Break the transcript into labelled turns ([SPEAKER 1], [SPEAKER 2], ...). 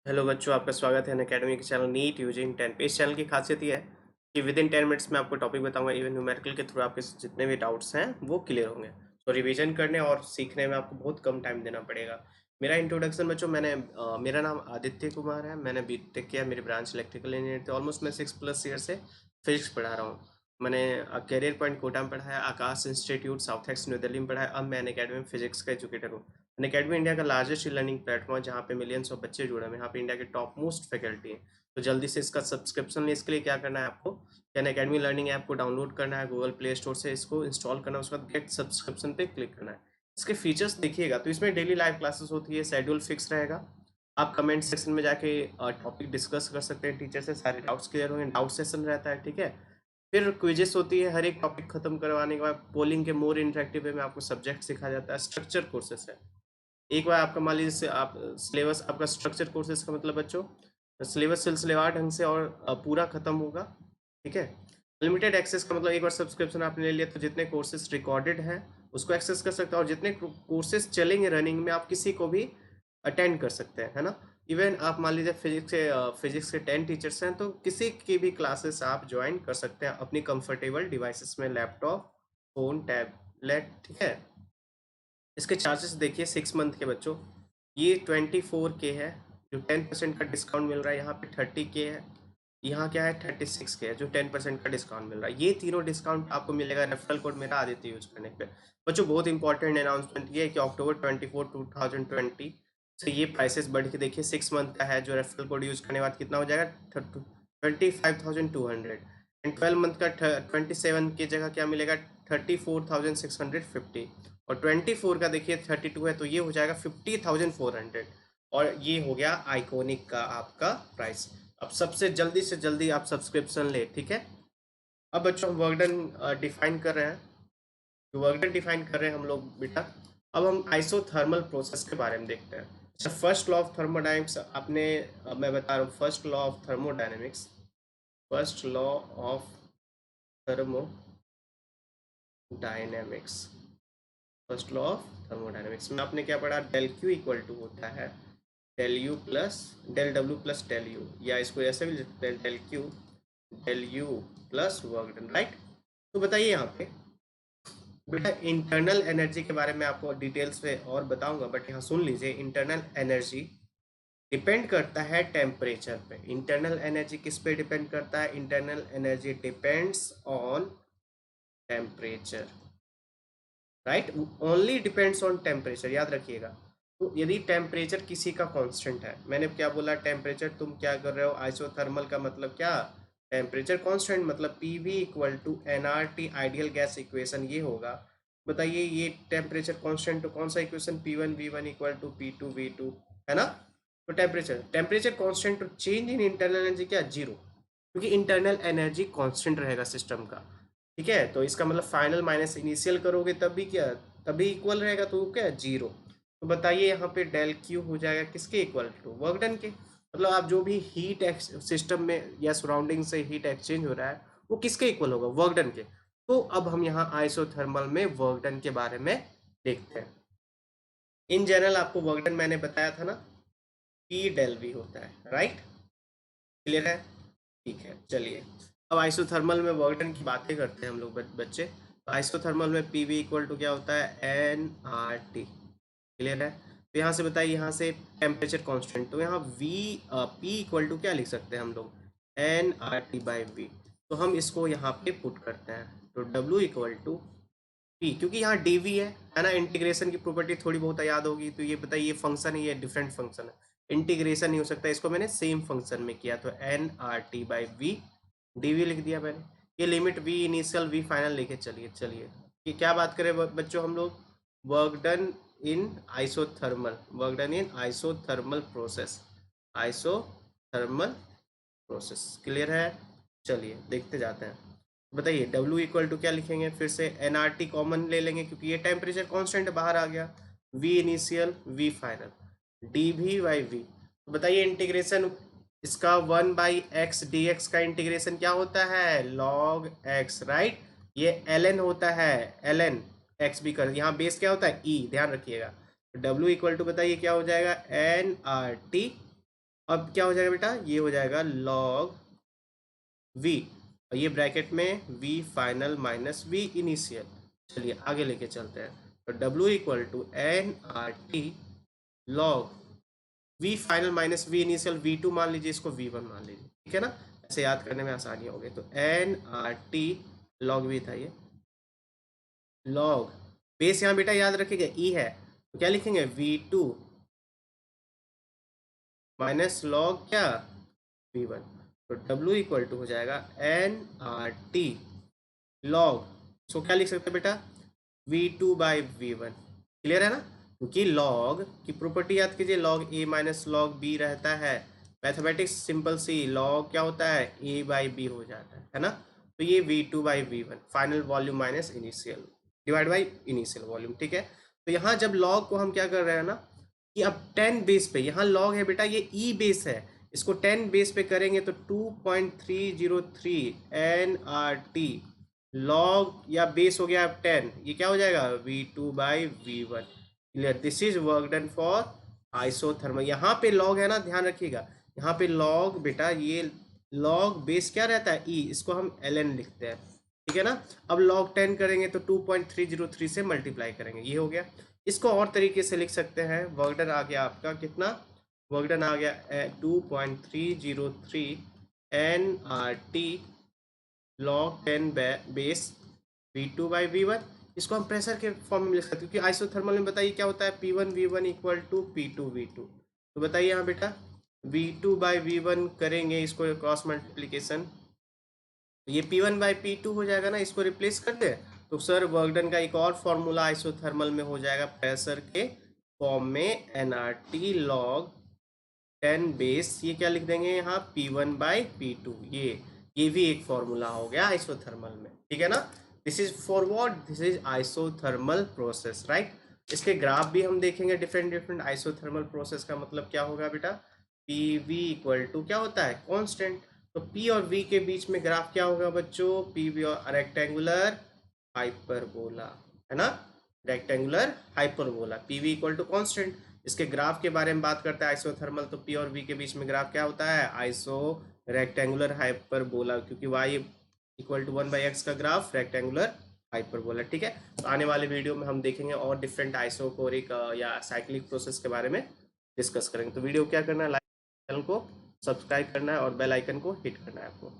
[SPEAKER 1] Hello बच्चों, आपका स्वागत है अनअकैडमी के चैनल नीट यूजिंग 10 पे। इस चैनल की खासियत ये है कि विद इन 10 मिनट्स में आपको टॉपिक बताऊंगा। इवन न्यूमेरिकल के थ्रू आपके जितने भी डाउट्स हैं वो क्लियर होंगे। तो रिवीजन करने और सीखने में आपको बहुत कम टाइम देना पड़ेगा। मेरा इंट्रोडक्शन बच्चों, मेरा नाम आदित्य कुमार है। मैंने बीटेक किया, मेरी ब्रांच इलेक्ट्रिकल इंजीनियर थी। ऑलमोस्ट मैं 6+ ईयर से फिजिक्स पढ़ा रहा हूँ। मैंने कैरियर पॉइंट कोटा में पढ़ा है, Aakash institute South Ex New Delhi में पढ़ा है। अब मैं अनअकैडमी में फिजिक्स का एजुकेटर हूँ। अनअकैडमी इंडिया का लार्जेस्ट लर्निंग प्लेटफॉर्म है, जहाँ पे मिलियंस ऑफ बच्चे जुड़े हैं। यहाँ पे इंडिया के टॉप मोस्ट फैकल्टी हैं। तो जल्दी से इसका सब्सक्रिप्शन ले। इसके लिए क्या करना है आपको, अनअकैडमी लर्निंग ऐप को डाउनलोड करना है, गूगल प्ले स्टोर से इसको इंस्टॉल करना है, उसके बाद गेट सब्सक्रिप्शन पे क्लिक करना है। इसके फीचर्स देखिएगा तो इसमें डेली लाइव क्लासेस होती है, शेड्यूल फिक्स रहेगा। आप कमेंट सेक्शन में जाके टॉपिक डिस्कस कर सकते हैं, टीचर से सारे डाउट्स क्लियर होंगे। डाउट सेशन रहता है, ठीक है। फिर क्विजेस होती है, हर एक टॉपिक खत्म करवाने के बाद पोलिंग के मोर इंटरेक्टिव वे में आपको सब्जेक्ट सिखाया जाता है। स्ट्रक्चर कोर्सेस है। एक बार आपका मान लीजिए आप सिलेबस, आपका स्ट्रक्चर कोर्सेज का मतलब बच्चों, सिलेबस सिलसिलेवार ढंग से और पूरा खत्म होगा, ठीक है। लिमिटेड एक्सेस का मतलब एक बार सब्सक्रिप्शन आपने ले लिया तो जितने कोर्सेज रिकॉर्डेड हैं उसको एक्सेस कर सकते हैं, और जितने कोर्सेज चलेंगे रनिंग में आप किसी को भी अटेंड कर सकते हैं, है ना। इवन आप मान लीजिए फिजिक्स के 10 टीचर्स हैं तो किसी की भी क्लासेस आप ज्वाइन कर सकते हैं अपनी कंफर्टेबल डिवाइसेस में, लैपटॉप, फोन, टैबलेट, ठीक है। इसके चार्जेस देखिए 6 मंथ के बच्चों, ये 24K है। जो 10% का डिस्काउंट मिल रहा है यहाँ पे 30K है। यहाँ क्या है 36K है, जो 10% का डिस्काउंट मिल रहा है। ये तीनों डिस्काउंट आपको मिलेगा रेफरल कोड मेरा आदित्य यूज करने पे। बच्चों बहुत इंपॉर्टेंट अनाउंसमेंट ये है कि अक्टूबर 24 2020 से ये प्राइसेस बढ़ के देखिए 6 मंथ का है, जो रेफरल कोड यूज करने के बाद कितना हो जाएगा 25,200। एंड 12 मंथ का 27 की जगह क्या मिलेगा 34,650। और 24 का देखिए 32 है तो ये हो जाएगा 50,400। और ये हो गया आइकॉनिक का आपका प्राइस। अब सबसे जल्दी से जल्दी आप सब्सक्रिप्शन ले, ठीक है। अब बच्चों हम वर्कडन डिफाइन कर रहे हैं। तो वर्कडन डिफाइन कर रहे हैं हम लोग बेटा। अब हम आइसोथर्मल प्रोसेस के बारे में देखते हैं। अच्छा, फर्स्ट लॉ ऑफ थर्मोडाइनमिक्स आपने, मैं बता रहा हूँ first law of thermodynamics. First law of thermodynamics, first law of thermodynamics में आपने क्या पढ़ा, डेल क्यू इक्वल टू होता है del U plus del W plus del U, या इसको ऐसे भी लिख सकते हैं del U plus work done, right. तो बताइए यहाँ पे बेटा, इंटरनल एनर्जी के बारे में आपको डिटेल्स में और बताऊंगा, बट यहाँ सुन लीजिए। इंटरनल एनर्जी डिपेंड करता है टेम्परेचर पे। इंटरनल एनर्जी किस पे डिपेंड करता है, internal energy depends on temperature, right. Only depends on temperature, याद रखिएगा। तो यदि टेम्परेचर किसी का कांस्टेंट है, मैंने क्या बोला, टेम्परेचर तुम क्या कर रहे हो, आइसोथर्मल का मतलब क्या, टेम्परेचर कांस्टेंट, मतलब PV equal to NRT ideal gas equation ये होगा। बताइए ये टेम्परेचर कांस्टेंट तो कौन सा equation, P1 V1 equal to P2 V2, है ना। तो टेम्परेचर टेम्परेचर कांस्टेंट, तो चेंज इन इंटरनल एनर्जी क्या, जीरो, क्योंकि इंटरनल एनर्जी कांस्टेंट रहेगा सिस्टम का, ठीक है। तो इसका मतलब फाइनल माइनस इनिशियल करोगे तब भी क्या, तभी इक्वल रहेगा, तो क्या जीरो। तो बताइए यहाँ पे डेल क्यू हो जाएगा किसके इक्वल टू, वर्क डन के। मतलब आप जो भी हीट सिस्टम में या सराउंडिंग से हीट एक्सचेंज हो रहा है वो किसके इक्वल होगा, वर्क डन के। तो अब हम यहाँ आइसोथर्मल में वर्क डन के बारे में देखते हैं। इन जनरल आपको वर्क डन मैंने बताया था ना, पी डेल वी होता है, राइट। क्लियर है, ठीक है। चलिए अब आइसोथर्मल में वर्क डन की बातें करते हैं हम लोग बच्चे। तो आइसोथर्मल में पी वी इक्वल टू क्या होता है, एन आर टी। क्लियर है। तो यहाँ से बताइए, यहाँ से टेम्परेचर कांस्टेंट, तो यहाँ वी पी इक्वल टू क्या लिख सकते हैं हम लोग, N R T by V. तो हम इसको यहाँ पे पुट करते हैं, तो डब्ल्यू इक्वल टू पी, क्योंकि यहाँ डी वी है ना। इंटीग्रेशन की प्रॉपर्टी थोड़ी बहुत याद होगी। तो ये बताइए ये फंक्शन है, ये डिफरेंट फंक्शन है, इंटीग्रेशन नहीं हो सकता, इसको मैंने सेम फंक्शन में किया, तो N R T by V, D V लिख दिया मैंने। ये limit V initial V final लेके चलिए। चलिए कि क्या बात करें बच्चों हम लोग, work done in isothermal, work done in isothermal process, isothermal process. Clear है। चलिए देखते जाते हैं। बताइए डब्ल्यू इक्वल टू क्या लिखेंगे, फिर से एन आर टी कॉमन ले लेंगे क्योंकि ये टेम्परेचर कांस्टेंट बाहर आ गया, V initial V final, D V by V. बताइए इंटीग्रेशन इसका 1/x dx का इंटीग्रेशन क्या होता है, लॉग x, राइट। ये ln होता है, ln x भी कर, यहाँ बेस क्या होता है e, ध्यान रखिएगा। w इक्वल टू बताइए क्या हो जाएगा, एन आर टी अब क्या हो जाएगा बेटा, ये हो जाएगा log v, और ये ब्रैकेट में v final minus v initial. चलिए आगे लेके चलते हैं। तो w equal to N R T log v final minus v initial, v2 मान लीजिए, इसको v1 मान लीजिए, ठीक है ना, ऐसे याद करने में आसानी होगी। तो N R T log v था ये, लॉग बेस यहाँ बेटा याद रखिएगा e है, तो क्या लिखेंगे v2 माइनस लॉग क्या v1। तो w इक्वल टू हो जाएगा एन आर टी लॉग, इसको क्या लिख सकते हैं बेटा, v2 बाई वी1। क्लियर है ना, क्योंकि लॉग की प्रॉपर्टी याद कीजिए, log a minus log b रहता है। मैथमेटिक्स सिंपल सी, लॉग क्या होता है a बाई b हो जाता है ना। तो ये v2 by V1 final volume minus initial divide by initial volume, ठीक है। तो यहाँ जब लॉग को हम क्या कर रहे हैं ना, कि अब 10 बेस पे, यहाँ लॉग है बेटा, ये ई बेस है, इसको 10 बेस पे करेंगे तो 2.303 एन आर टी लॉग, या बेस हो गया अब 10, ये क्या हो जाएगा v2 by V1. Clear, this is work done for isothermal. यहाँ पे लॉग है ना, ध्यान रखिएगा, यहाँ पे लॉग बेटा, ये लॉग बेस क्या रहता है ई, इसको हम ln लिखते हैं, ठीक है ना। अब log 10 करेंगे तो 2.303 से मल्टीप्लाई करेंगे, ये हो गया। इसको और तरीके से लिख सकते हैं, वर्क डन आ गया आपका कितना, वर्क डन आ गया 2.303 N R T log 10 base v2 by V one. इसको हम प्रेशर के फॉर्म में लिख सकते हैं, क्योंकि आइसोथर्मल में बताइए क्या होता है, P1 V1 equal to P2 V2। तो बताइए यहाँ बेटा, V2 बाई वी1 करेंगे इसको क्रॉस मल्टीप्लीकेशन, तो ये P1 बाई P2 हो जाएगा ना, इसको रिप्लेस कर दे। तो सर वर्क डन का एक और फॉर्मूला आइसोथर्मल में हो जाएगा प्रेशर के फॉर्म में, nRT लॉग 10 बेस, ये क्या लिख देंगे यहाँ P1 बाई P2। ये भी एक फॉर्मूला हो गया आइसोथर्मल में, ठीक है ना। This is for what, this is isothermal process, right. इसके ग्राफ भी हम देखेंगे डिफरेंट डिफरेंट। आइसोथर्मल प्रोसेस का मतलब क्या होगा बेटा, पी वी इक्वल टू क्या होता है कांस्टेंट, तो P और V के बीच में ग्राफ क्या होगा बच्चों, PV और रेक्टेंगुलर हाइपरबोला, है ना, rectangular hyperbola, PV equal to constant. इसके ग्राफ के बारे में बात करते हैं आइसोथर्मल, तो P और V के बीच में ग्राफ क्या होता है, आइसो रेक्टेंगुलर हाइपरबोला, क्योंकि y इक्वल टू 1/x का ग्राफ रेक्टेंगुलर हाइपरबोला, ठीक है। तो आने वाले वीडियो में हम देखेंगे और डिफरेंट आइसोकोरिक या साइक्लिक प्रोसेस के बारे में डिस्कस करेंगे। तो वीडियो क्या करना है, लाइक, चैनल को सब्सक्राइब करना है और बेल आइकन को हिट करना है आपको।